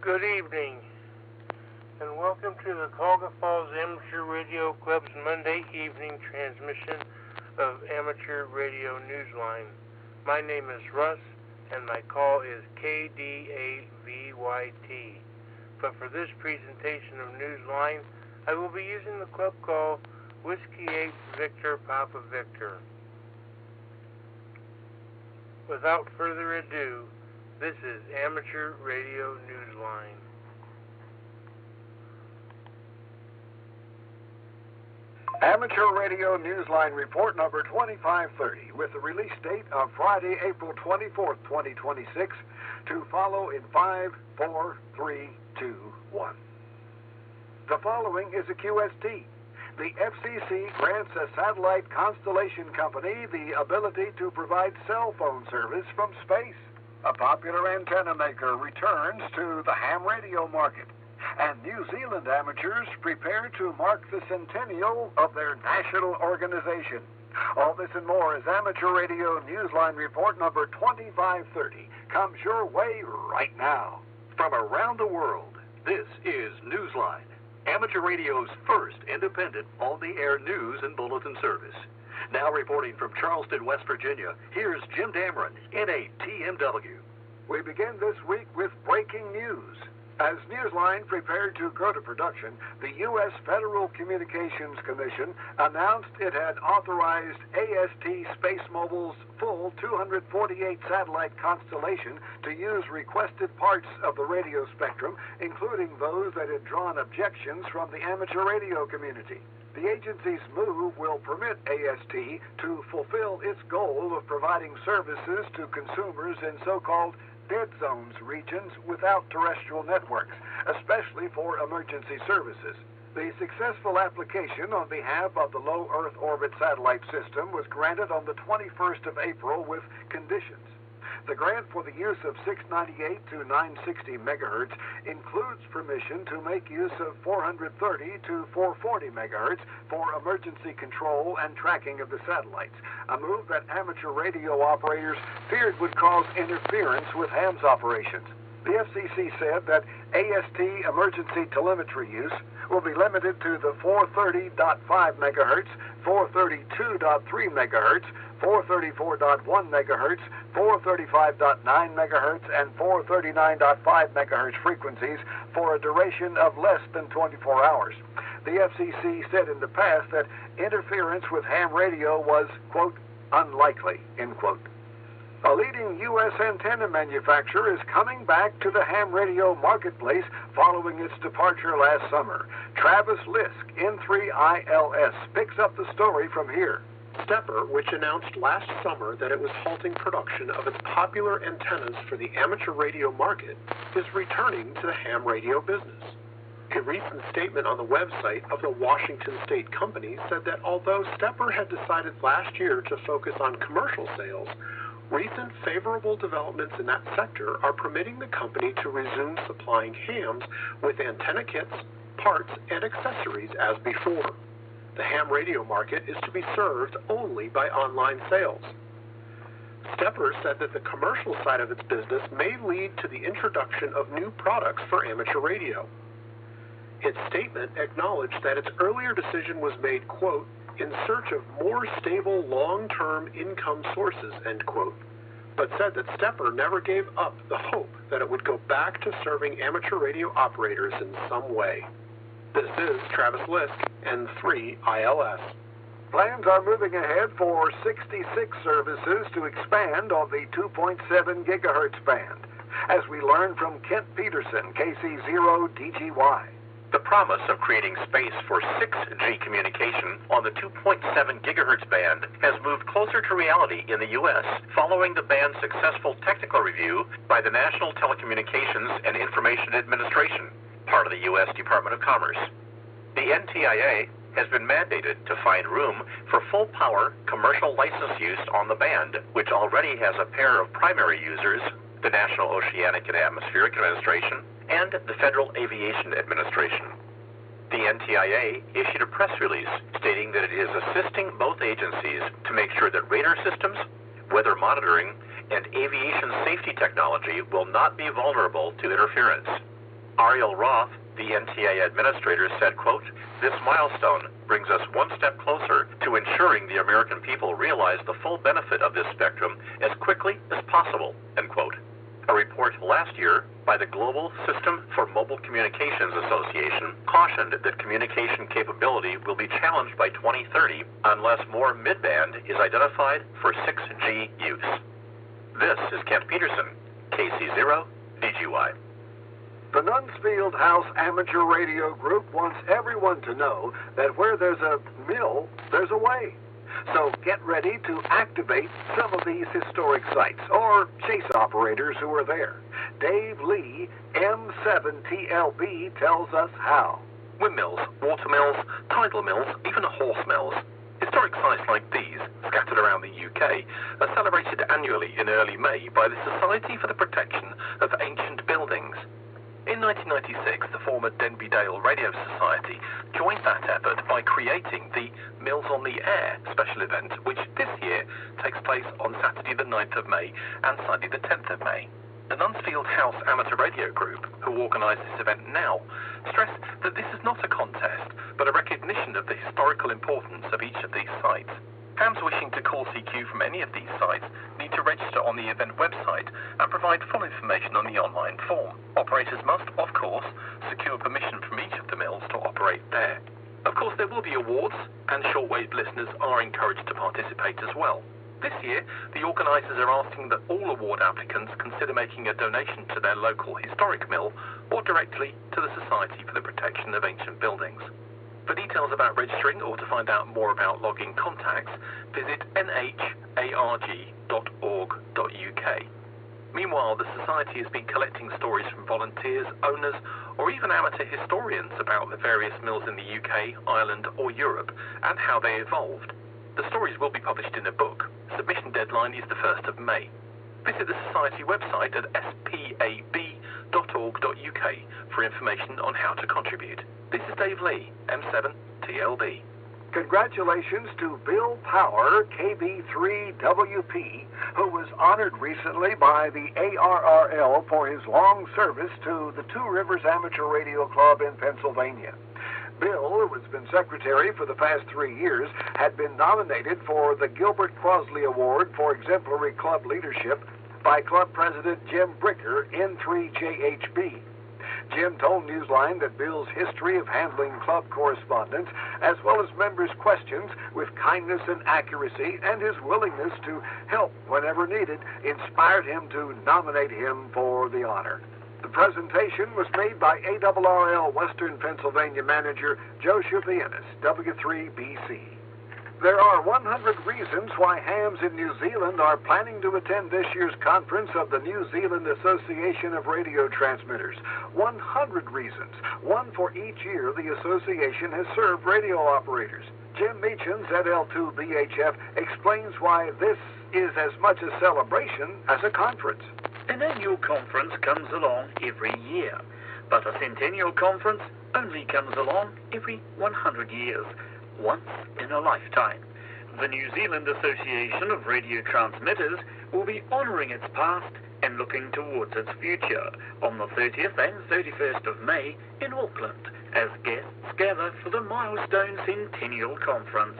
Good evening, and welcome to the Cuyahoga Falls Amateur Radio Club's Monday evening transmission of Amateur Radio Newsline. My name is Russ, and my call is KD8VYT. But for this presentation of Newsline, I will be using the club call Whiskey 8 Victor Papa Victor. Without further ado, this is Amateur Radio Newsline. Amateur Radio Newsline Report number 2530 with the release date of Friday, April 24th, 2026 to follow in 5, 4, 3, 2, 1. The following is a QST. The FCC grants a satellite constellation company the ability to provide cell phone service from space. A popular antenna maker returns to the ham radio market, and New Zealand amateurs prepare to mark the centennial of their national organization. All this and more as Amateur Radio Newsline Report number 2530 comes your way right now. From around the world, this is Newsline, Amateur Radio's first independent on-the-air news and bulletin service. Now reporting from Charleston, West Virginia, here's Jim Dameron, NATMW. We begin this week with breaking news. As Newsline prepared to go to production, the U.S. Federal Communications Commission announced it had authorized AST SpaceMobile's full 248 satellite constellation to use requested parts of the radio spectrum, including those that had drawn objections from the amateur radio community. The agency's move will permit AST to fulfill its goal of providing services to consumers in so-called dead zones regions without terrestrial networks, especially for emergency services. The successful application on behalf of the low Earth orbit satellite system was granted on the 21st of April with conditions. The grant for the use of 698 to 960 megahertz includes permission to make use of 430 to 440 megahertz for emergency control and tracking of the satellites, a move that amateur radio operators feared would cause interference with hams operations. The FCC said that AST emergency telemetry use will be limited to the 430.5 megahertz, 432.3 megahertz, 434.1 megahertz, 435.9 megahertz, and 439.5 megahertz frequencies for a duration of less than 24 hours. The FCC said in the past that interference with ham radio was, quote, unlikely, end quote. A leading U.S. antenna manufacturer is coming back to the ham radio marketplace following its departure last summer. Travis Lisk, N3ILS, picks up the story from here. Stepper, which announced last summer that it was halting production of its popular antennas for the amateur radio market, is returning to the ham radio business. A recent statement on the website of the Washington State company said that although Stepper had decided last year to focus on commercial sales, recent favorable developments in that sector are permitting the company to resume supplying hams with antenna kits, parts, and accessories as before. The ham radio market is to be served only by online sales. Stepper said that the commercial side of its business may lead to the introduction of new products for amateur radio. Its statement acknowledged that its earlier decision was made, quote, in search of more stable long-term income sources, end quote, but said that Stepper never gave up the hope that it would go back to serving amateur radio operators in some way. This is Travis Lisk, N3ILS. Plans are moving ahead for 66 services to expand on the 2.7 gigahertz band, as we learn from Kent Peterson, KC0DGY. The promise of creating space for 6G communication on the 2.7 gigahertz band has moved closer to reality in the U.S. following the band's successful technical review by the National Telecommunications and Information Administration, part of the U.S. Department of Commerce. The NTIA has been mandated to find room for full-power commercial license use on the band, which already has a pair of primary users, the National Oceanic and Atmospheric Administration and the Federal Aviation Administration. The NTIA issued a press release stating that it is assisting both agencies to make sure that radar systems, weather monitoring, and aviation safety technology will not be vulnerable to interference. Ariel Roth, the NTA administrator, said, quote, "This milestone brings us one step closer to ensuring the American people realize the full benefit of this spectrum as quickly as possible," end quote. A report last year by the Global System for Mobile Communications Association cautioned that communication capability will be challenged by 2030 unless more mid-band is identified for 6G use. This is Kent Peterson, KC0 DGY. The Nunsfield House Amateur Radio Group wants everyone to know that where there's a mill, there's a way. So get ready to activate some of these historic sites, or chase operators who are there. Dave Lee, M7TLB, tells us how. Windmills, watermills, tidal mills, even horse mills. Historic sites like these, scattered around the UK, are celebrated annually in early May by the Society for the Protection of Ancient Buildings. In 1996, the former Denbydale Radio Society joined that effort by creating the Mills on the Air special event, which this year takes place on Saturday the 9th of May and Sunday the 10th of May. The Nunsfield House Amateur Radio Group, who organise this event now, stress that this is not a contest, but a recognition of the historical importance of each of these sites. Hams wishing to call CQ from any of these sites need to register on the event website and provide full information on the online form. Operators must, of course, secure permission from each of the mills to operate there. Of course, there will be awards, and shortwave listeners are encouraged to participate as well. This year, the organisers are asking that all award applicants consider making a donation to their local historic mill or directly to the Society for the Protection of Ancient Buildings. For details about registering or to find out more about logging contacts, visit nharg.org.uk. Meanwhile, the Society has been collecting stories from volunteers, owners, or even amateur historians about the various mills in the UK, Ireland, or Europe, and how they evolved. The stories will be published in a book. Submission deadline is the 1st of May. Visit the Society website at spab.org.uk for information on how to contribute. This is Dave Lee, M7TLB. Congratulations to Bill Power, KB3WP, who was honored recently by the ARRL for his long service to the Two Rivers Amateur Radio Club in Pennsylvania. Bill, who has been secretary for the past 3 years, had been nominated for the Gilbert Crosley Award for Exemplary Club Leadership by Club President Jim Bricker, N3JHB. Jim told Newsline that Bill's history of handling club correspondence, as well as members' questions with kindness and accuracy, and his willingness to help whenever needed, inspired him to nominate him for the honor. The presentation was made by ARRL Western Pennsylvania manager Joe Chavianis, W3BC. There are 100 reasons why hams in New Zealand are planning to attend this year's conference of the New Zealand Association of Radio Transmitters. 100 reasons, one for each year the association has served radio operators. Jim Meacham, ZL2BHF, explains why this is as much a celebration as a conference. An annual conference comes along every year, but a centennial conference only comes along every 100 years. Once in a lifetime. The New Zealand Association of Radio Transmitters will be honouring its past and looking towards its future on the 30th and 31st of May in Auckland as guests gather for the Milestone Centennial Conference.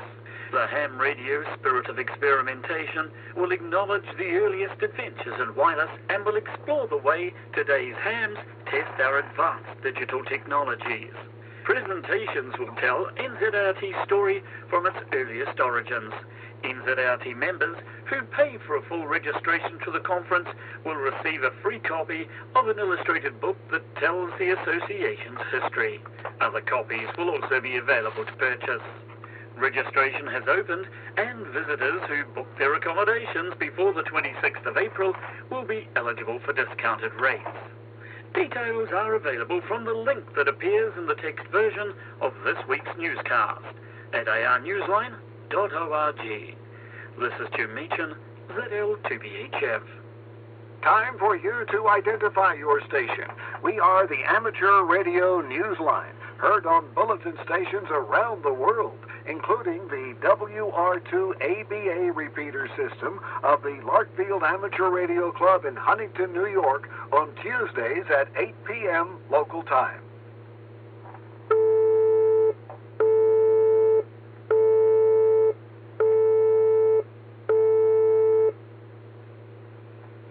The ham radio spirit of experimentation will acknowledge the earliest adventures in wireless and will explore the way today's hams test our advanced digital technologies. Presentations will tell NZRT's story from its earliest origins. NZRT members who pay for a full registration to the conference will receive a free copy of an illustrated book that tells the association's history. Other copies will also be available to purchase. Registration has opened, and visitors who book their accommodations before the 26th of April will be eligible for discounted rates. Details are available from the link that appears in the text version of this week's newscast at arnewsline.org. This is Jim Meacham, ZL2BHF. Time for you to identify your station. We are the Amateur Radio Newsline, heard on bulletin stations around the world, including the WR2ABA repeater system of the Larkfield Amateur Radio Club in Huntington, New York, on Tuesdays at 8 p.m. local time.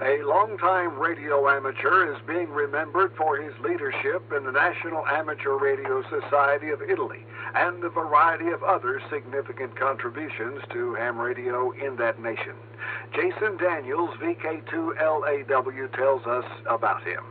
A longtime radio amateur is being remembered for his leadership in the National Amateur Radio Society of Italy and a variety of other significant contributions to ham radio in that nation. Jason Daniels, VK2LAW, tells us about him.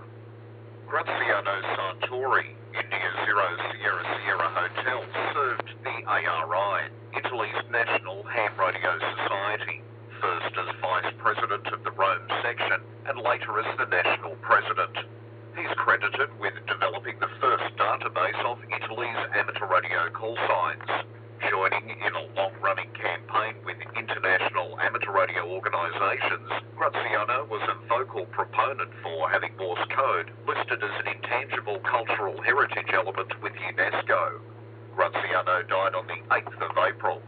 Graziano Sartori, India Zero Sierra Sierra Hotel, served the ARI, Italy's National Ham Radio Society, first as Vice President of the Rome section and later as the National President. He's credited with developing the first database of Italy's amateur radio call signs, joining in a long-running campaign with international amateur radio organisations. Graziano was a vocal proponent for having Morse code listed as an intangible cultural heritage element with UNESCO. Graziano died on the 8th of April.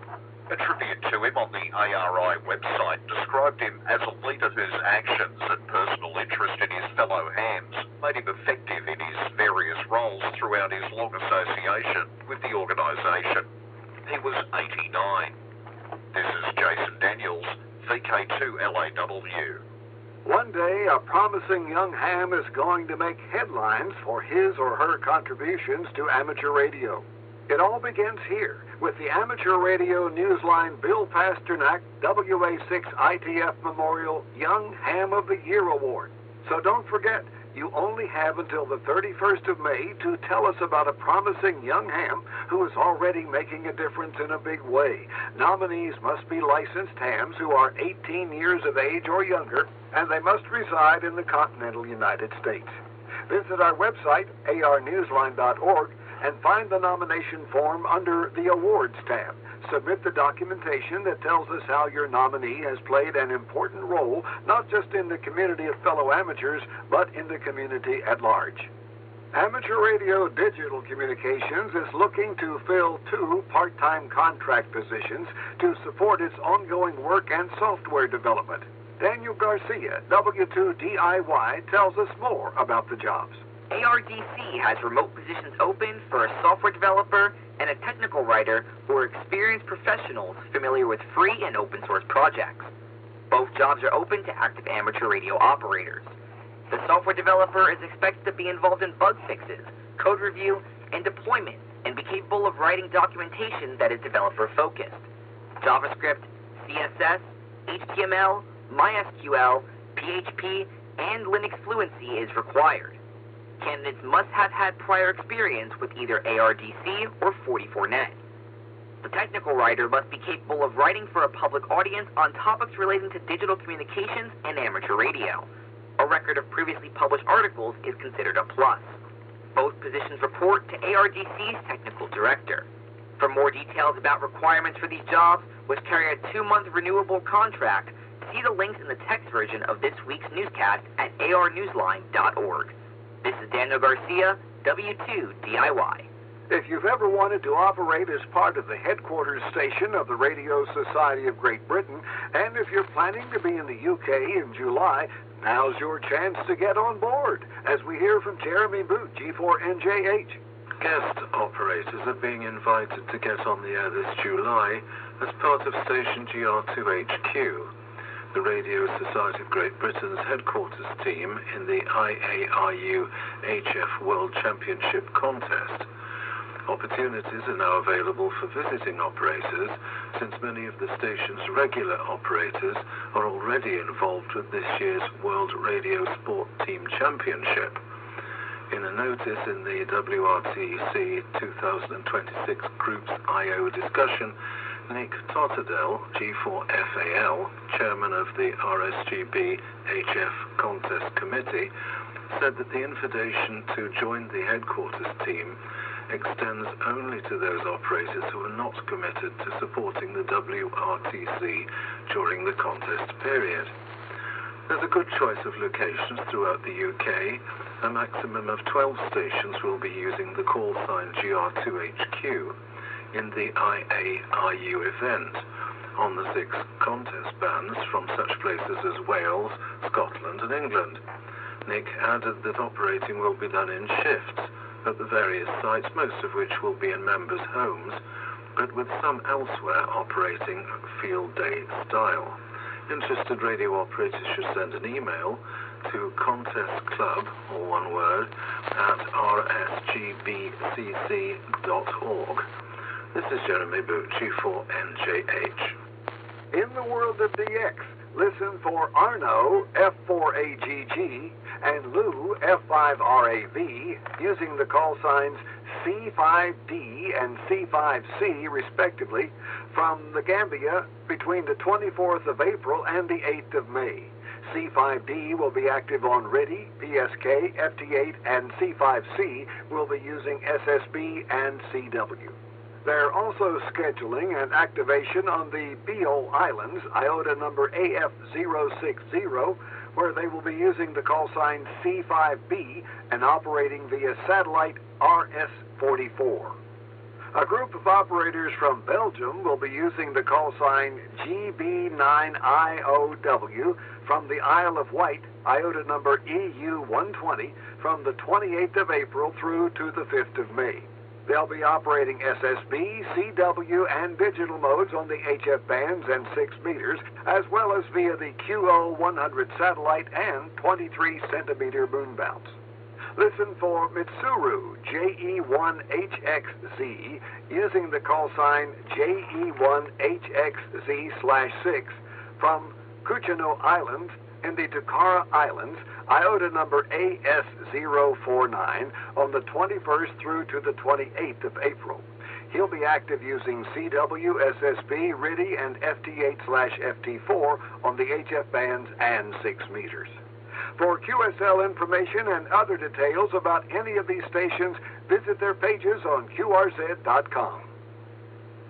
A tribute to him on the ARI website described him as a leader whose actions and personal interest in his fellow hams made him effective in his various roles throughout his long association with the organisation. He was 89. This is Jason Daniels, VK2LAW. One day, a promising young ham is going to make headlines for his or her contributions to amateur radio. It all begins here with the Amateur Radio Newsline Bill Pasternak WA6 ITF Memorial Young Ham of the Year Award. So don't forget, you only have until the 31st of May to tell us about a promising young ham who is already making a difference in a big way. Nominees must be licensed hams who are 18 years of age or younger, and they must reside in the continental United States. Visit our website, arnewsline.org, and find the nomination form under the Awards tab. Submit the documentation that tells us how your nominee has played an important role, not just in the community of fellow amateurs, but in the community at large. Amateur Radio Digital Communications is looking to fill 2 part-time contract positions to support its ongoing work and software development. Daniel Garcia, W2DIY, tells us more about the jobs. ARDC has remote positions open for a software developer and a technical writer who are experienced professionals familiar with free and open source projects. Both jobs are open to active amateur radio operators. The software developer is expected to be involved in bug fixes, code review, and deployment, and be capable of writing documentation that is developer-focused. JavaScript, CSS, HTML, MySQL, PHP, and Linux fluency is required. Candidates must have had prior experience with either ARDC or 44net. The technical writer must be capable of writing for a public audience on topics relating to digital communications and amateur radio. A record of previously published articles is considered a plus. Both positions report to ARDC's technical director. For more details about requirements for these jobs, which carry a 2-month renewable contract, see the links in the text version of this week's newscast at arnewsline.org. This is Daniel Garcia, W2DIY. If you've ever wanted to operate as part of the headquarters station of the Radio Society of Great Britain, and if you're planning to be in the UK in July, now's your chance to get on board, as we hear from Jeremy Boot, G4NJH. Guest operators are being invited to get on the air this July as part of Station GR2HQ, the Radio Society of Great Britain's headquarters team in the IARU HF World Championship contest. Opportunities are now available for visiting operators, since many of the station's regular operators are already involved with this year's World Radio Sport Team Championship. In a notice in the WRTC 2026 Groups I.O. discussion, Nick Totterdell, G4FAL, chairman of the RSGB HF Contest Committee, said that the invitation to join the headquarters team extends only to those operators who are not committed to supporting the WRTC during the contest period. There's a good choice of locations throughout the UK, A maximum of 12 stations will be using the call sign GR2HQ in the IARU event on the 6 contest bands from such places as Wales, Scotland and England. Nick added that operating will be done in shifts at the various sites, most of which will be in members' homes, but with some elsewhere operating field day style. Interested radio operators should send an email to contestclub, all one word, at rsgbcc.org. This is Jeremy Bucci for NJH. In the world of DX, listen for Arno, F4AGG, and Lou, F5RAV, using the call signs C5D and C5C, respectively, from the Gambia between the 24th of April and the 8th of May. C5D will be active on RIDI, PSK, FT8, and C5C will be using SSB and CW. They're also scheduling an activation on the Beale Islands, IOTA number AF060, where they will be using the call sign C5B and operating via satellite RS44. A group of operators from Belgium will be using the call sign GB9IOW from the Isle of Wight, IOTA number EU120, from the 28th of April through to the 5th of May. They'll be operating SSB, CW, and digital modes on the HF bands and 6 meters, as well as via the QO100 satellite and 23-centimeter moon bounce. Listen for Mitsuru JE1HXZ using the call sign JE1HXZ/6 from Cuyahoga Island in the Takara Islands, IOTA number AS049, on the 21st through to the 28th of April. He'll be active using CW, SSB, RIDI, and FT8/FT4 on the HF bands and 6 meters. For QSL information and other details about any of these stations, visit their pages on QRZ.com.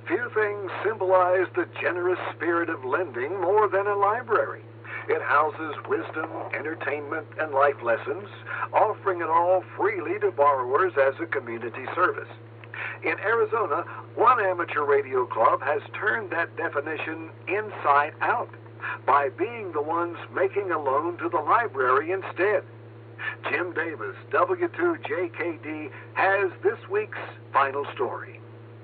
Few things symbolize the generous spirit of lending more than a library. It houses wisdom, entertainment, and life lessons, offering it all freely to borrowers as a community service. In Arizona, one amateur radio club has turned that definition inside out by being the ones making a loan to the library instead. Jim Davis, W2JKD, has this week's final story.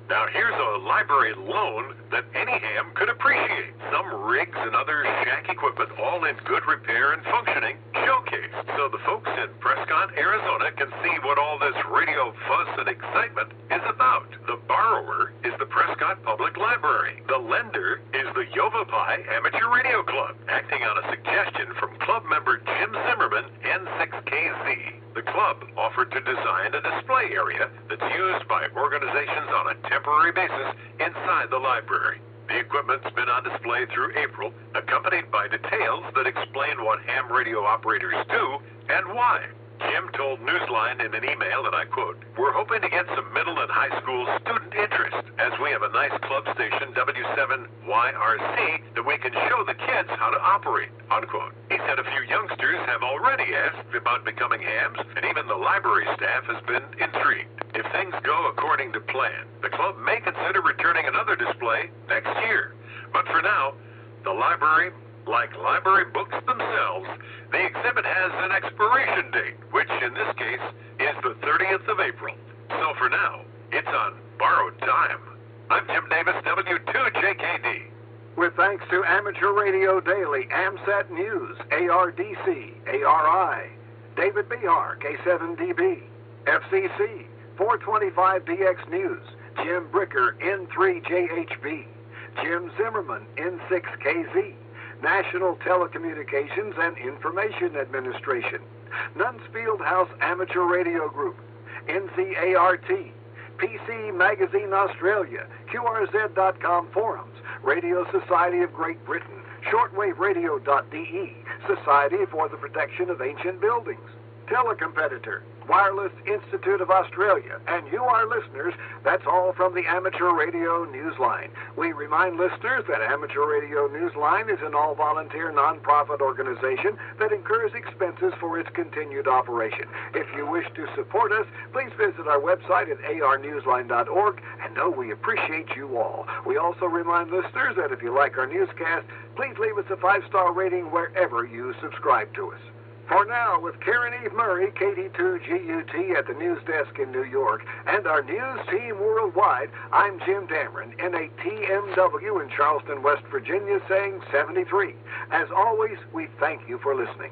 Now here's a library loan that any ham could appreciate. Some rigs and other shack equipment, all in good repair and functioning, showcased so the folks in Prescott, Arizona can see what all this radio fuss and excitement is about. The borrower is the Prescott Public Library. The lender is the Yavapai Amateur Radio Club, acting on a suggestion from club member Jim Zimmerman, N6KZ. The club offered to design a display area that's used by organizations on a temporary basis inside the library. The equipment's been on display through April, accompanied by details that explain what ham radio operators do and why. Jim told Newsline in an email, and I quote, "We're hoping to get some middle and high school student interest, as we have a nice club station, W7YRC, that we can show the kids how to operate," unquote. He said a few youngsters have already asked about becoming hams, and even the library staff has been intrigued. If things go according to plan, the club may consider returning another display next year. But for now, the library, like library books themselves, the exhibit has an expiration date, which in this case is the 30th of April. So for now, it's on borrowed time. I'm Jim Davis, W2JKD. With thanks to Amateur Radio Daily, AMSAT News, ARDC, ARI, David Behar, K7DB, FCC, 425DX News, Jim Bricker, N3JHB, Jim Zimmerman, N6KZ, National Telecommunications and Information Administration, Nuns Fieldhouse Amateur Radio Group, NCART, PC Magazine Australia, QRZ.com Forums, Radio Society of Great Britain, shortwaveradio.de, Society for the Protection of Ancient Buildings, Telecompetitor, Wireless Institute of Australia, and you, our listeners, that's all from the Amateur Radio Newsline. We remind listeners that Amateur Radio Newsline is an all-volunteer, non-profit organization that incurs expenses for its continued operation. If you wish to support us, please visit our website at arnewsline.org, and know we appreciate you all. We also remind listeners that if you like our newscast, please leave us a 5-star rating wherever you subscribe to us. For now, with Karen Eve Murray, KD2GUT at the news desk in New York, and our news team worldwide, I'm Jim Dameron, NATMW in Charleston, West Virginia, saying 73. As always, we thank you for listening.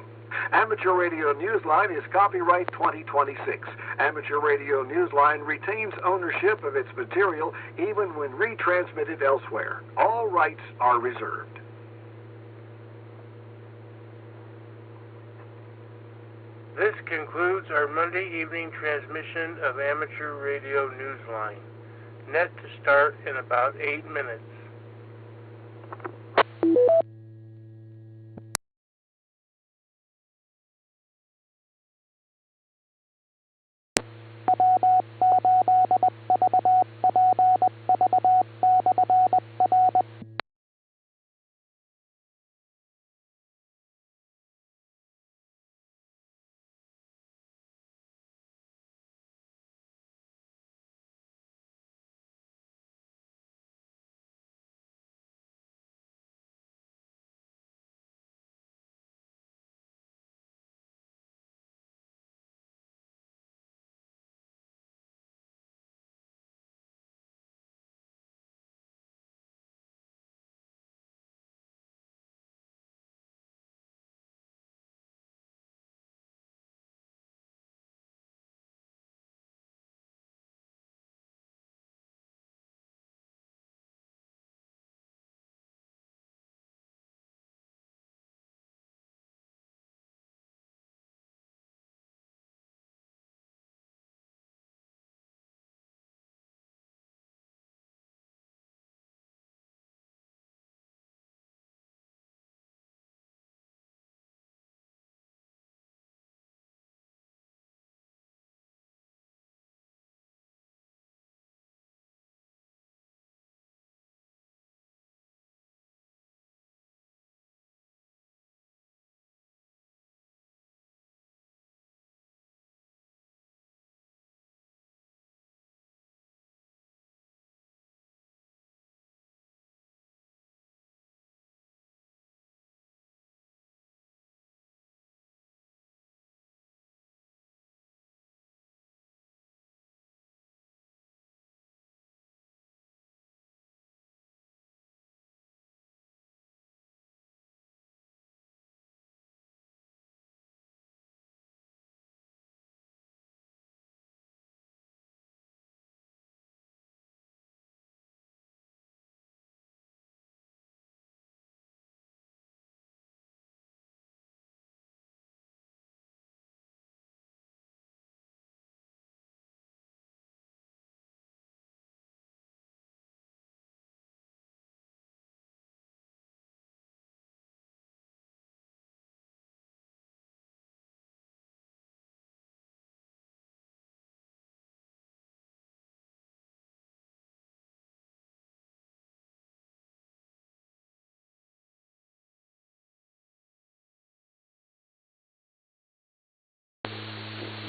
Amateur Radio Newsline is copyright 2026. Amateur Radio Newsline retains ownership of its material even when retransmitted elsewhere. All rights are reserved. This concludes our Monday evening transmission of Amateur Radio Newsline. Net to start in about 8 minutes.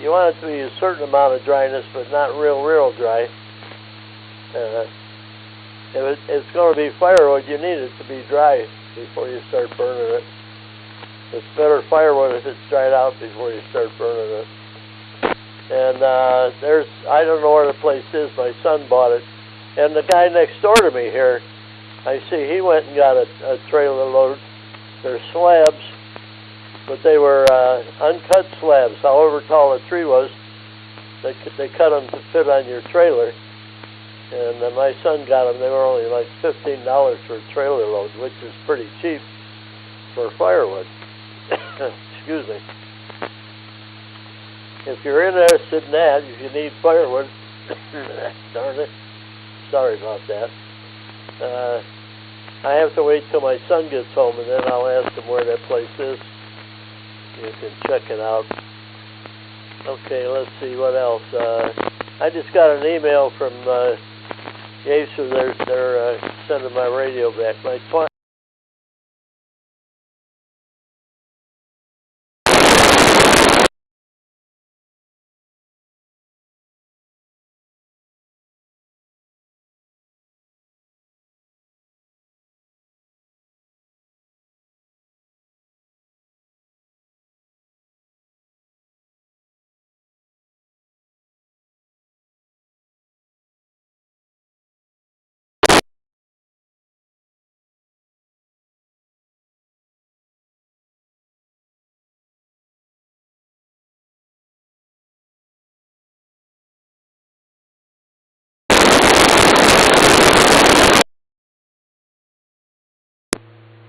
You want it to be a certain amount of dryness, but not real dry. If it's going to be firewood, you need it to be dry before you start burning it. It's better firewood if it's dried out before you start burning it. And I don't know where the place is. My son bought it. And the guy next door to me here, I see he went and got a trailer load. They're slabs, but they were uncut slabs. However tall the tree was, they cut them to fit on your trailer. And my son got them. They were only like $15 for a trailer load, which is pretty cheap for firewood. Excuse me. If you're interested in that, if you need firewood, darn it, sorry about that. I have to wait till my son gets home, and then I'll ask him where that place is. You can check it out. Okay, let's see what else. I just got an email from Yates, so they're sending my radio back. My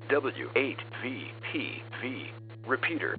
W8VPV repeater.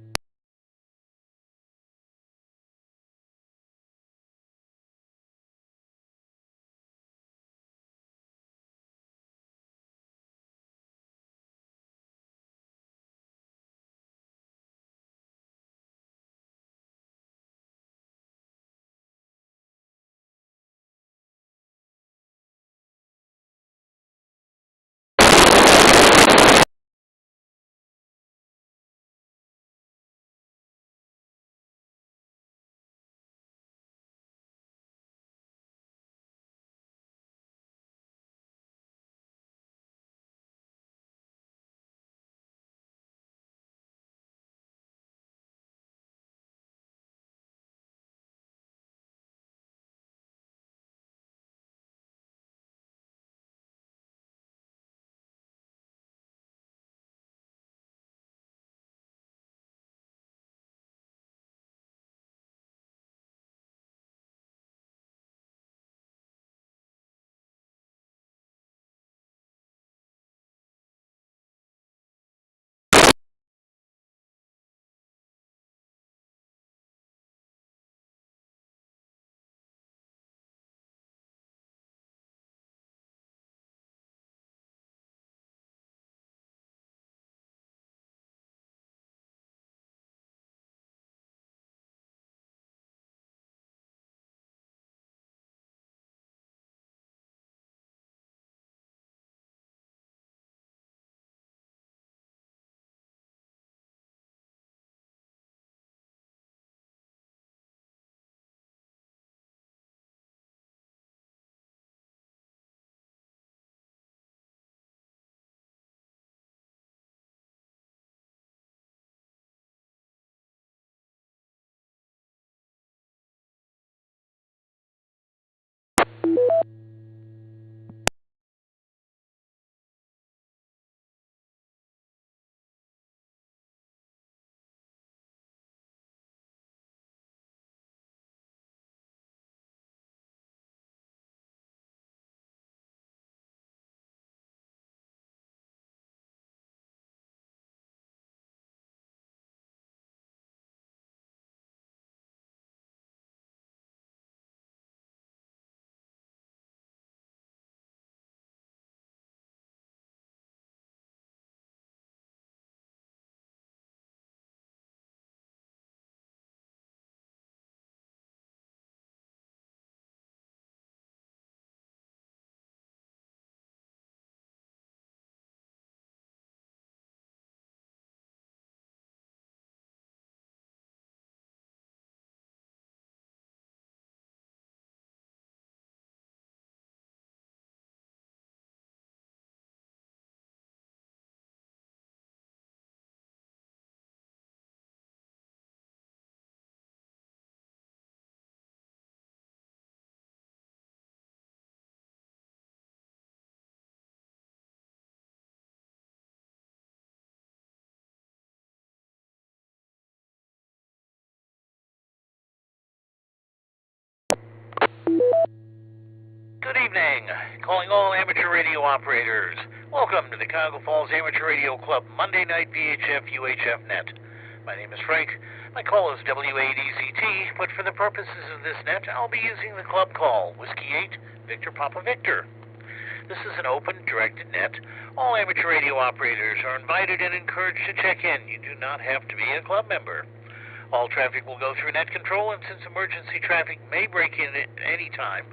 Good evening. Calling all amateur radio operators. Welcome to the Cuyahoga Falls Amateur Radio Club Monday Night VHF UHF Net. My name is Frank. My call is W8EZT, but for the purposes of this net, I'll be using the club call, Whiskey 8, Victor Papa Victor. This is an open, directed net. All amateur radio operators are invited and encouraged to check in. You do not have to be a club member. All traffic will go through net control, and since emergency traffic may break in at any time,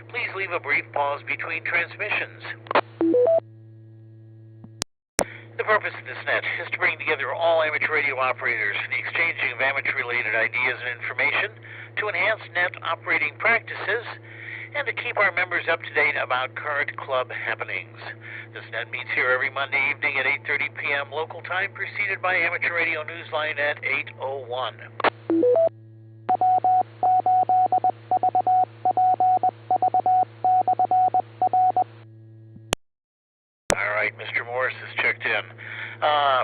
please leave a brief pause between transmissions. The purpose of this net is to bring together all amateur radio operators for the exchanging of amateur-related ideas and information, to enhance net operating practices, and to keep our members up to date about current club happenings. This net meets here every Monday evening at 8:30 p.m. local time, preceded by Amateur Radio Newsline at 8:01. All right, Mr. Morris is checked in.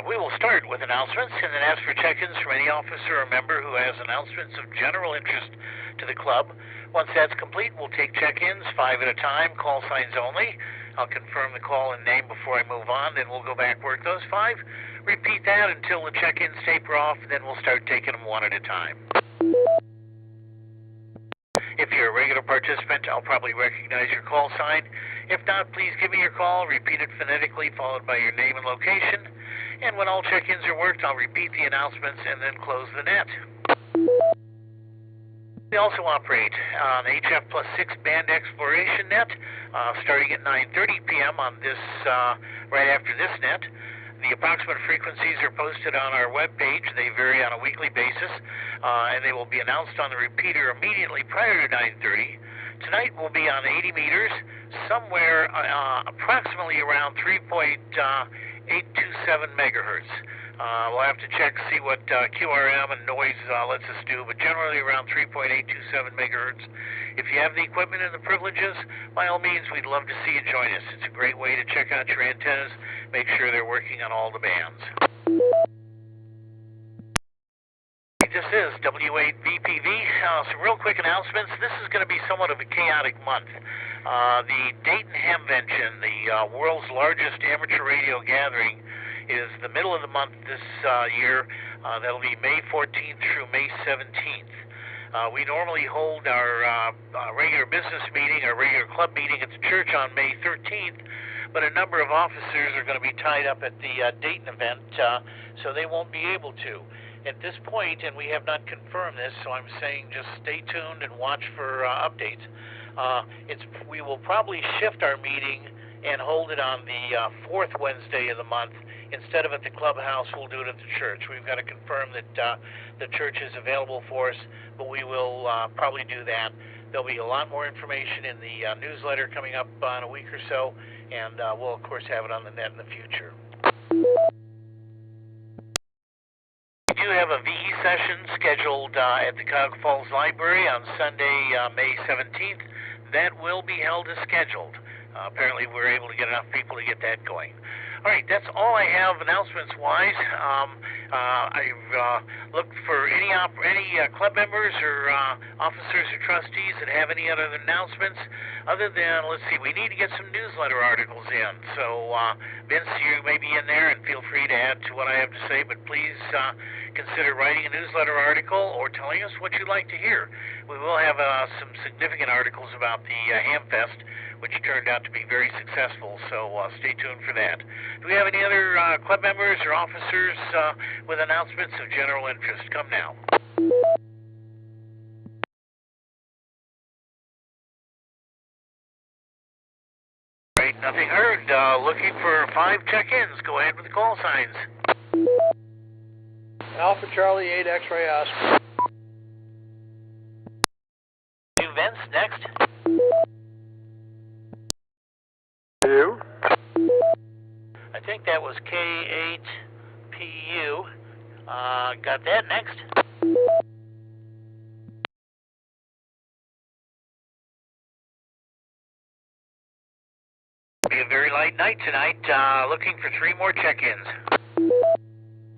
We will start with announcements and then ask for check-ins from any officer or member who has announcements of general interest to the club. Once that's complete, we'll take check-ins 5 at a time, call signs only. I'll confirm the call and name before I move on, then we'll go back, work those 5. Repeat that until the check-ins taper off, then we'll start taking them 1 at a time. If you're a regular participant, I'll probably recognize your call sign. If not, please give me your call, repeat it phonetically, followed by your name and location. And when all check-ins are worked, I'll repeat the announcements and then close the net. We also operate on HF plus 6 band exploration net, starting at 9:30 p.m. on this, right after this net. The approximate frequencies are posted on our webpage. They vary on a weekly basis, and they will be announced on the repeater immediately prior to 9:30. Tonight we'll be on 80 meters, somewhere approximately around 3.827 megahertz. We'll have to check, see what QRM and noise lets us do, but generally around 3.827 megahertz. If you have the equipment and the privileges, by all means, we'd love to see you join us. It's a great way to check out your antennas, make sure they're working on all the bands. This is W8VPV. Some real quick announcements. This is going to be somewhat of a chaotic month. The Dayton Hamvention, the world's largest amateur radio gathering, is the middle of the month this year. That'll be May 14th through May 17th. We normally hold our regular business meeting, our regular club meeting at the church on May 13th, but a number of officers are going to be tied up at the Dayton event, so they won't be able to. At this point, and we have not confirmed this, so I'm saying just stay tuned and watch for updates. We will probably shift our meeting and hold it on the 4th Wednesday of the month. Instead of at the clubhouse, we'll do it at the church. We've got to confirm that the church is available for us, but we will probably do that. There'll be a lot more information in the newsletter coming up in a week or so, and we'll, of course, have it on the net in the future. We do have a VE session scheduled at the Cuyahoga Falls Library on Sunday, May 17th. That will be held as scheduled. Apparently, we're able to get enough people to get that going. All right, that's all I have announcements-wise. I've looked for any club members or officers or trustees that have any other announcements. Other than, let's see, we need to get some newsletter articles in. So, Vince, you may be in there, and feel free to add to what I have to say, but please consider writing a newsletter article or telling us what you'd like to hear. We will have some significant articles about the Hamfest, which turned out to be very successful, so stay tuned for that. Do we have any other club members or officers with announcements of general interest? Come now. Great, nothing heard. Looking for 5 check-ins. Go ahead with the call signs. Alpha Charlie 8 X-ray Oscar. 2 Vince, next. You? I think that was K8PU. Got that, next. Be a very light night tonight. Looking for 3 more check-ins.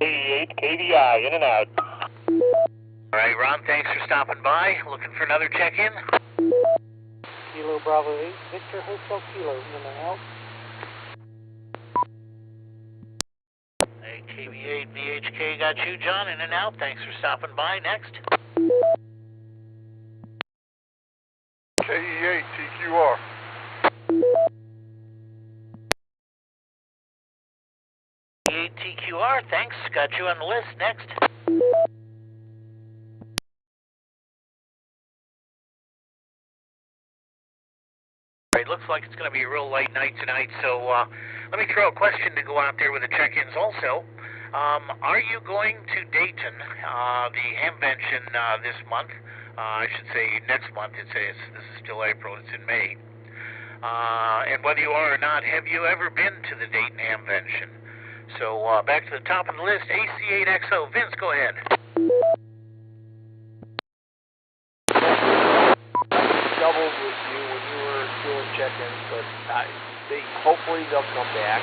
88 KDI, in and out. All right, Ron, thanks for stopping by. Looking for another check-in. Kilo Bravo 8, Victor Hotel Kilo, in and out. Hey, KB8 VHK, got you, John, in and out. Thanks for stopping by. Next. KE8 TQR. TQR, thanks. Got you on the list. Next. like it's going to be a real light night tonight, so let me throw a question to go out there with the check-ins also. Are you going to Dayton, the Hamvention, this month? I should say next month. This is still April. It's in May. And whether you are or not, have you ever been to the Dayton Hamvention? So back to the top of the list, AC8XO. Vince, go ahead. Doubled with you when you were doing check-ins, but hopefully they'll come back.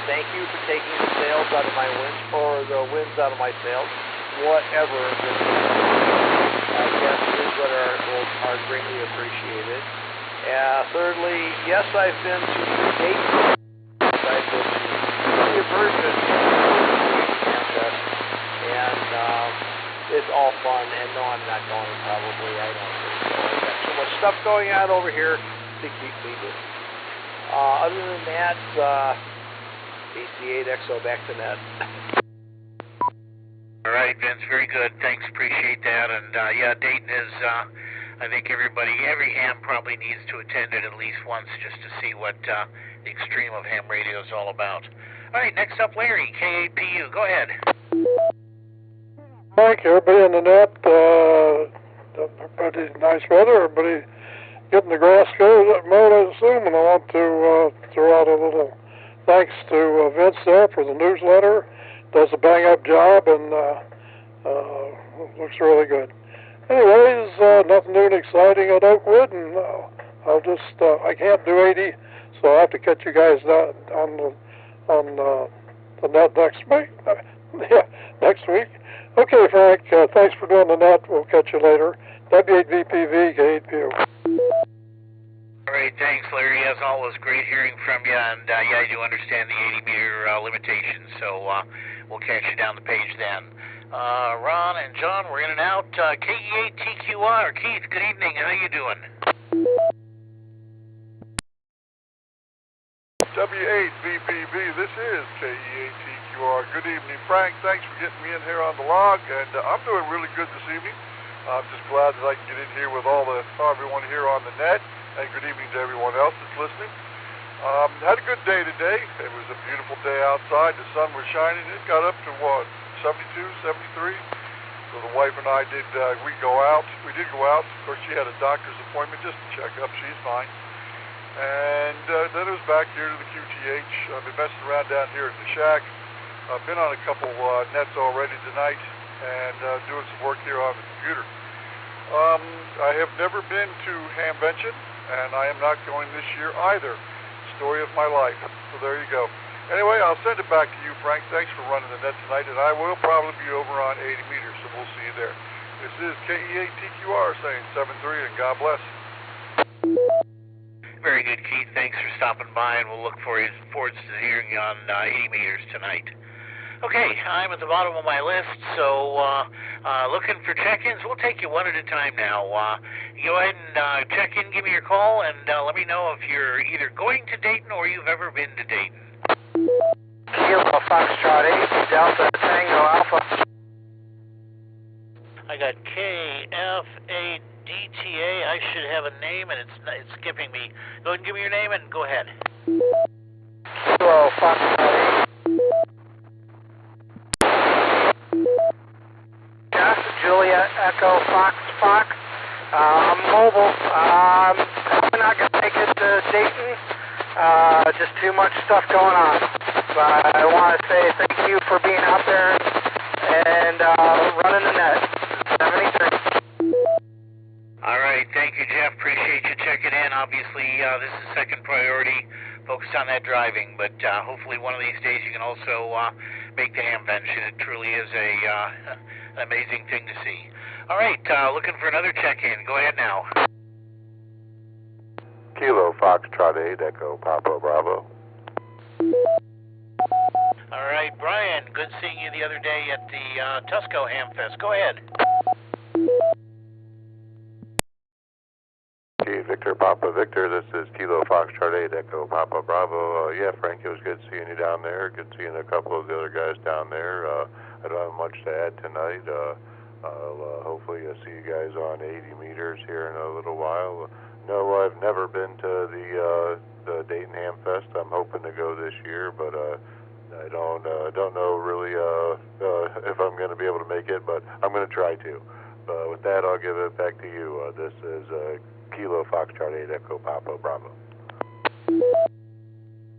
Thank you for taking the sails out of my winds, or the winds out of my sails. Whatever guest newsletter articles are greatly appreciated. Thirdly, yes, I've been to Dayton. I've been to the version campus, and it's all fun. And no, I'm not going. Probably, I don't think so. I've got too much stuff going on over here to keep me busy. Other than that, AC8XO back to net. All right, Vince, very good. Thanks, appreciate that. And yeah, Dayton is, I think every ham probably needs to attend it at least once just to see what the extreme of ham radio is all about. All right, next up, Larry, KAPU. Go ahead. Thank you. Everybody in the net, pretty nice weather. Everybody getting the grass mowed, I assume, and I want to throw out a little thanks to Vince there for the newsletter. Does a bang-up job and looks really good. Anyways, nothing new and exciting at Oakwood, and I'll just I can't do 80, so I'll have to catch you guys on the net next week. Next week. Okay, Frank. Thanks for doing the net. We'll catch you later. W8VPV, KAPU. All right, thanks, Larry. As always, great hearing from you, and yeah, I do understand the 80-meter limitation, so we'll catch you down the page then. Ron and John, we're in and out. KE8TQR. Keith, good evening. How you doing? W8VPV, this is KE8TQR. Good evening, Frank. Thanks for getting me in here on the log, and I'm doing really good this evening. I'm just glad that I can get in here with everyone here on the net. And good evening to everyone else that's listening. Had a good day today. It was a beautiful day outside. The sun was shining. It got up to, 72, 73? So the wife and I did go out. We did go out. Of course, she had a doctor's appointment just to check up. She's fine. And then it was back here to the QTH. I've been messing around down here at the shack. I've been on a couple nets already tonight and doing some work here on the computer. I have never been to Hamvention, and I am not going this year either. Story of my life. So there you go. Anyway, I'll send it back to you, Frank. Thanks for running the net tonight, and I will probably be over on 80 meters, so we'll see you there. This is KE8TQR saying 7-3, and God bless. Very good, Keith. Thanks for stopping by, and we'll look forward to hearing you on 80 meters tonight. Okay, I'm at the bottom of my list, so looking for check-ins. We'll take you one at a time now. Go ahead and check in, give me your call, and let me know if you're either going to Dayton or you've ever been to Dayton. Kilo Foxtrot 8, Delta Tango Alpha. I got KF8DTA. I should have a name, and it's skipping me. Go ahead and give me your name, and go ahead. Kilo Foxtrot 8. Julia Echo Fox. I'm mobile. I'm probably not going to make it to Dayton. Just too much stuff going on. But I want to say thank you for being out there and running the net. 73. All right. Thank you, Jeff. Appreciate you checking in. Obviously, this is second priority. Focused on that driving, but hopefully one of these days you can also make the Hamvention. It truly is an amazing thing to see. All right, looking for another check-in. Go ahead now. Kilo Foxtrot 8, Echo Papa Bravo. All right, Brian, good seeing you the other day at the Tusco Hamfest. Go ahead. Victor Papa Victor, this is Kilo Foxtrot 8, Echo Papa Bravo. Yeah, Frank, it was good seeing you down there. Good seeing a couple of the other guys down there. I don't have much to add tonight. I'll hopefully see you guys on 80 meters here in a little while. No, I've never been to the Dayton Ham Fest. I'm hoping to go this year, but I don't know really if I'm going to be able to make it, but I'm going to try to. With that, I'll give it back to you. This is Kilo Foxtrot 8 Echo Papa Bravo.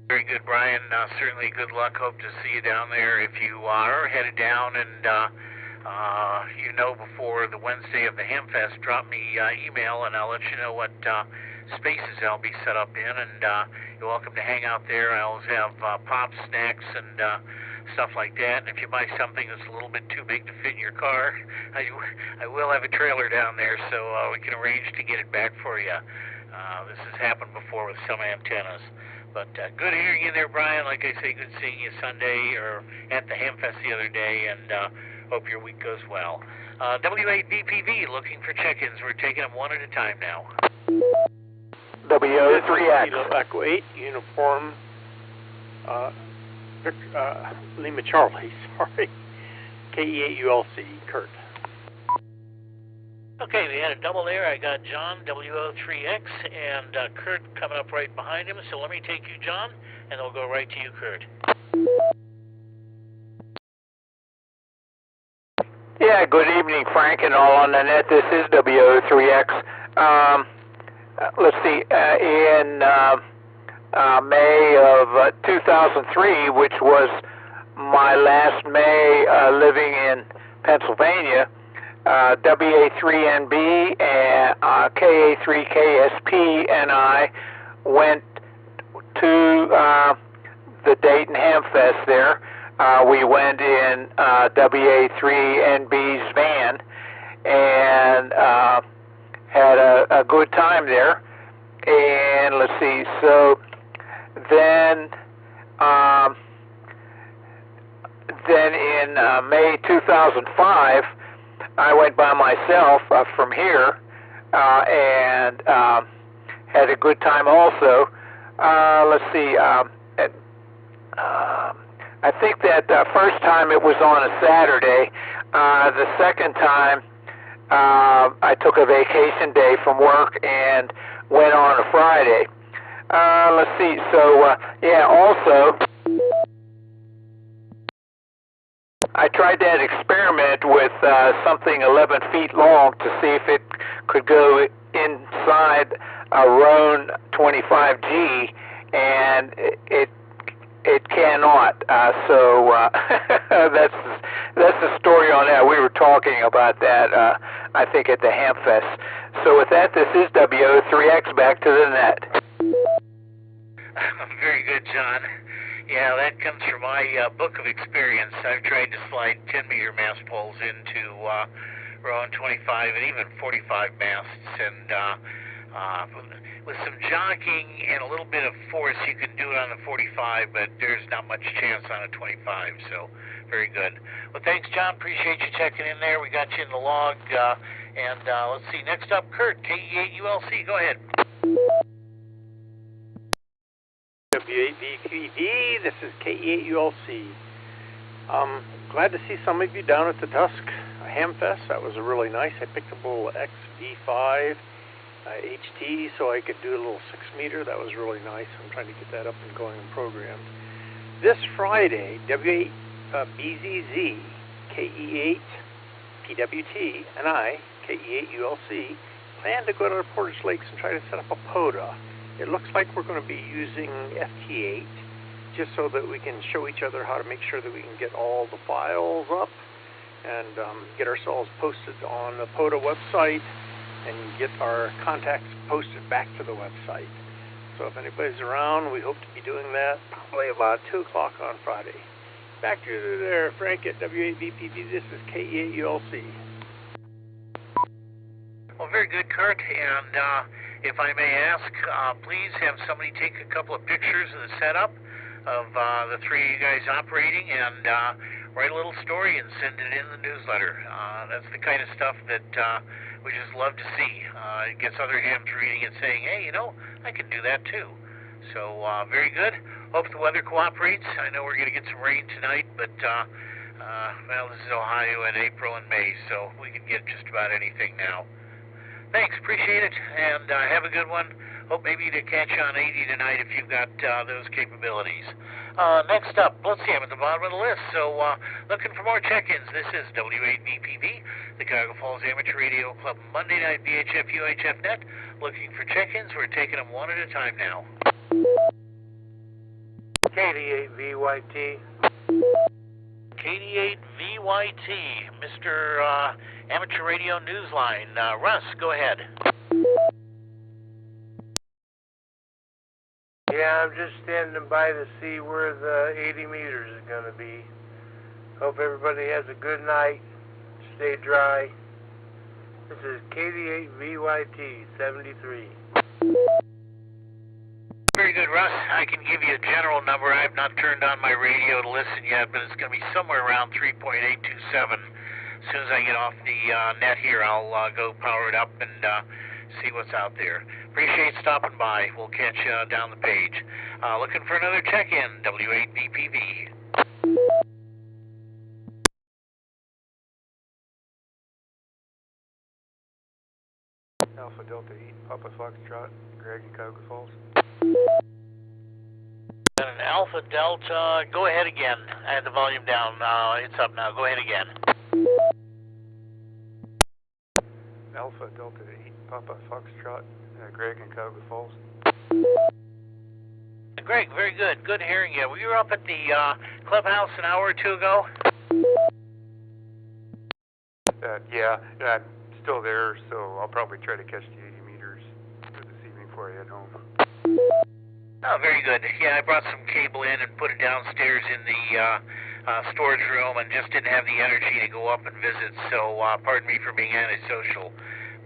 Very good, Brian. Certainly good luck. Hope to see you down there. If you are headed down and you know before the Wednesday of the Hamfest, drop me email and I'll let you know what spaces I'll be set up in. And you're welcome to hang out there. I always have pops, snacks, and stuff like that. And if you buy something that's a little bit too big to fit in your car, I will have a trailer down there, so we can arrange to get it back for you. This has happened before with some antennas. But good hearing you there, Brian. Like I say, good seeing you Sunday or at the Hamfest the other day, and hope your week goes well. W8VPV looking for check-ins. We're taking them one at a time now. W3X. Echo 8, uniform, Lima Charlie, sorry. KE8ULC, Kurt. Okay, we had a double there. I got John, W03X, and Kurt coming up right behind him. So let me take you, John, and we'll go right to you, Kurt. Yeah, good evening, Frank, and all on the net. This is W03X. Let's see, in May of 2003, which was my last May living in Pennsylvania, WA3NB and KA3KSP and I went to the Dayton Hamfest there. We went in WA3NB's van and had a good time there. And let's see, so then in May 2005, I went by myself from here and had a good time also. Let's see, I think that first time it was on a Saturday. The second time I took a vacation day from work and went on a Friday. Let's see, so yeah, also I tried that experiment with something 11 feet long to see if it could go inside a Roan 25G, and it cannot. So that's the story on that. We were talking about that, I think, at the Hamfest. So with that, this is W03X. Back to the net. Very good, John. Yeah, that comes from my book of experience. I've tried to slide 10-meter mast poles into Rowan 25 and even 45 masts, and with some jockeying and a little bit of force, you can do it on the 45, but there's not much chance on a 25, so very good. Well, thanks, John. Appreciate you checking in there. We got you in the log, and let's see. Next up, Kurt, KE8ULC. Go ahead. W8VPV, this is KE8ULC. Glad to see some of you down at the Dusk Hamfest. That was really nice. I picked up a little XV5 HT so I could do a little 6-meter. That was really nice. I'm trying to get that up and going and programmed. This Friday, W8BZZ, KE8PWT, and I, KE8ULC, plan to go to the Portage Lakes and try to set up a POTA. It looks like we're going to be using FT8 just so that we can show each other how to make sure that we can get all the files up and get ourselves posted on the POTA website and get our contacts posted back to the website. So if anybody's around, we hope to be doing that probably about 2 o'clock on Friday. Back to you there, Frank at W8VPV. This is KE8ULC. Well, very good, Kurt. And if I may ask, please have somebody take a couple of pictures of the setup of the three of you guys operating and write a little story and send it in the newsletter. That's the kind of stuff that we just love to see. It gets other hams reading it saying, hey, you know, I can do that too. So very good. Hope the weather cooperates. I know we're going to get some rain tonight, but well, this is Ohio in April and May, so we can get just about anything now. Thanks, appreciate it, and have a good one. Hope maybe to catch you on 80 tonight if you've got those capabilities. Next up, let's see, I'm at the bottom of the list, so looking for more check-ins. This is W8VPV, the Cuyahoga Falls Amateur Radio Club Monday night VHF UHF net. Looking for check-ins. We're taking them one at a time now. KD8VYT. KD8VYT, Mr. Amateur Radio Newsline. Russ, go ahead. Yeah, I'm just standing by to see where the 80 meters is going to be. Hope everybody has a good night. Stay dry. This is KD8VYT 73. Very good, Russ. I can give you a general number. I have not turned on my radio to listen yet, but it's going to be somewhere around 3.827. As soon as I get off the net here, I'll go power it up and see what's out there. Appreciate stopping by. We'll catch you down the page. Looking for another check-in, W8VPV. Alpha Delta Eat, Papa Foxtrot, Greg in Cuyahoga Falls. And an Alpha Delta, go ahead again. I had the volume down. It's up now. Go ahead again. Alpha Delta Eat, Papa Foxtrot, Greg in Cuyahoga Falls. Greg, very good. Good hearing you. We were up at the clubhouse an hour or two ago. Yeah, I'm still there, so I'll probably try to catch the 80 meters for this evening before I head home. Oh, very good. Yeah, I brought some cable in and put it downstairs in the storage room and just didn't have the energy to go up and visit, so pardon me for being antisocial.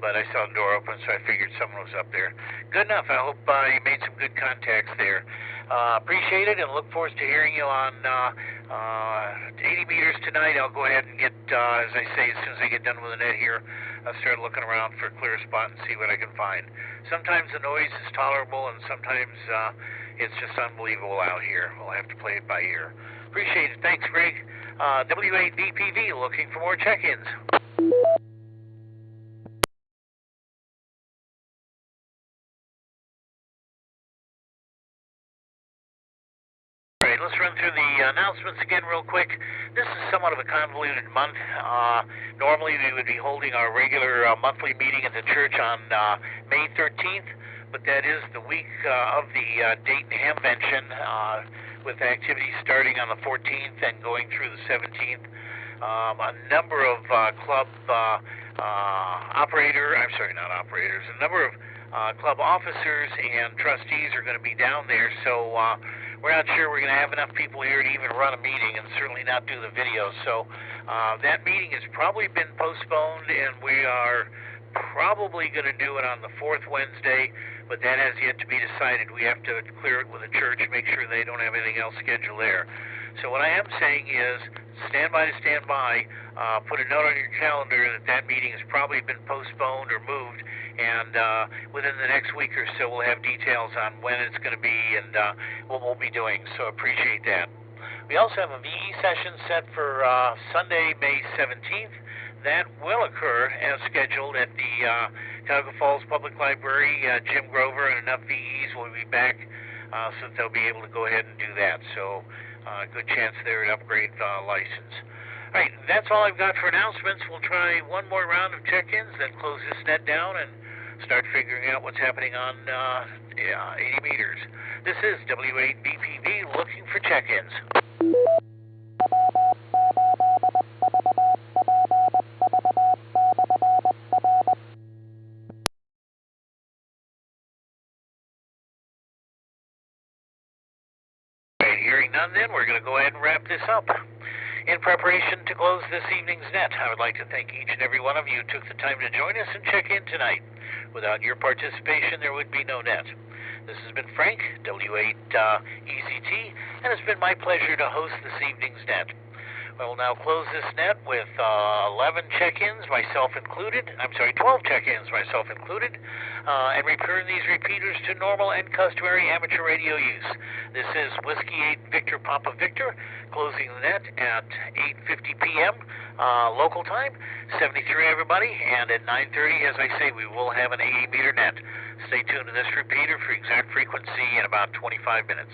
But I saw the door open, so I figured someone was up there. Good enough. I hope you made some good contacts there. Appreciate it, and look forward to hearing you on 80 meters tonight. I'll go ahead and get, as I say, as soon as I get done with the net here, I'll start looking around for a clear spot and see what I can find. Sometimes the noise is tolerable, and sometimes it's just unbelievable out here. We'll have to play it by ear. Appreciate it. Thanks, Greg. W8VPV, looking for more check-ins. Let's run through the announcements again real quick. This is somewhat of a convoluted month. Normally we would be holding our regular monthly meeting at the church on May 13th, but that is the week of the Dayton Hamvention, with activities starting on the 14th and going through the 17th. A number of club a number of club officers and trustees are going to be down there, so we're not sure we're going to have enough people here to even run a meeting, and certainly not do the video. So that meeting has probably been postponed, and we are probably going to do it on the 4th Wednesday, but that has yet to be decided. We have to clear it with the church, make sure they don't have anything else scheduled there. So what I am saying is, stand by, put a note on your calendar that meeting has probably been postponed or moved, and within the next week or so we'll have details on when it's going to be and what we'll be doing, so appreciate that. We also have a VE session set for Sunday, May 17th. That will occur as scheduled at the Cuyahoga Falls Public Library. Jim Grover and enough VEs will be back so that they'll be able to go ahead and do that. So good chance there at upgrade license. All right, that's all I've got for announcements. We'll try one more round of check-ins, then close this net down and start figuring out what's happening on 80 meters. This is W8VPV looking for check-ins. Hearing none, then we're going to go ahead and wrap this up. In preparation to close this evening's net, I would like to thank each and every one of you who took the time to join us and check in tonight. Without your participation, there would be no net. This has been Frank, W8EZT, and it's been my pleasure to host this evening's net. We'll now close this net with 11 check-ins, myself included. 12 check-ins, myself included, and return these repeaters to normal and customary amateur radio use. This is Whiskey 8 Victor Papa Victor, closing the net at 8:50 p.m. local time, 73 everybody, and at 9:30, as I say, we will have an 80 meter net. Stay tuned to this repeater for exact frequency in about 25 minutes.